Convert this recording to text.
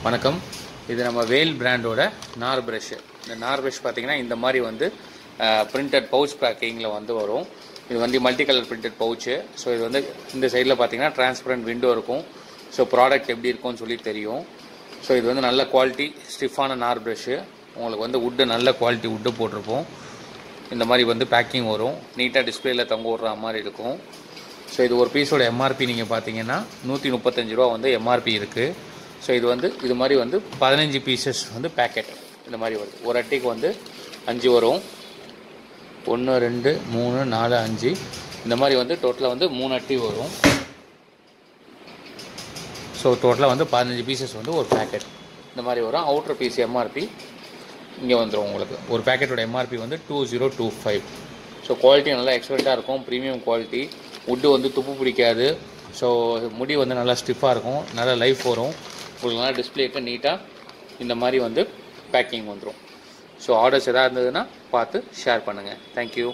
வணக்கம். இது நம்ம வேல் பிராண்டோட நார் ப்ரஷ். இந்த நார் ப்ரஷ் பார்த்தீங்கன்னா இந்த மாதிரி வந்து பிரிண்டட் பவுச் பேக்கிங்கில் வந்து வரும். இது வந்து multi colour printed pouch. So இது வந்து இந்த சைடில் பார்த்தீங்கன்னா டிரான்ஸ்பரண்ட் விண்டோ இருக்கும். ஸோ ப்ராடக்ட் எப்படி இருக்கும்னு சொல்லி தெரியும். ஸோ இது வந்து நல்ல குவாலிட்டி ஸ்டிஃபான நார் ப்ரஷ்ஷு. உங்களுக்கு வந்து வுட்டு நல்ல குவாலிட்டி வுட்டு போட்டிருப்போம். இந்த மாதிரி வந்து பேக்கிங் வரும். நீட்டாக டிஸ்பிளேயில் தொங்க விடுற மாதிரி இருக்கும். ஸோ இது ஒரு பீஸோட எம்ஆர்பி நீங்கள் பார்த்தீங்கன்னா 135 ரூபா வந்து எம்ஆர்பி இருக்குது. ஸோ இது வந்து இது மாதிரி வந்து 15 பீசஸ் வந்து பேக்கெட் இந்த மாதிரி வருது. ஒரு அட்டைக்கு வந்து 5 வரும். 1 2 3 4 5 இந்த மாதிரி வந்து டோட்டலாக வந்து 3 அட்டை வரும். ஸோ டோட்டலாக வந்து 15 பீசஸ் வந்து ஒரு பேக்கெட் இந்த மாதிரி வரும். அவுட்டர் பீஸ் எம்ஆர்பி இங்கே வந்துடும் உங்களுக்கு. ஒரு பேக்கெட்டோட எம்ஆர்பி வந்து 2025. ஸோ குவாலிட்டி நல்லா எக்ஸ்பெக்டாக இருக்கும். Premium quality. வுட்டு வந்து துப்பு பிடிக்காது. ஸோ முடி வந்து நல்லா ஸ்டிஃபாக இருக்கும். நல்லா லைஃப் வரும். உங்களுக்கு நல்லா டிஸ்பிளேக்கு நீட்டாக இந்த மாதிரி வந்து பேக்கிங் வந்துடும். ஸோ ஆர்டர்ஸ் எதாவது இருந்ததுன்னா பார்த்து ஷேர் பண்ணுங்கள். தேங்க்யூ.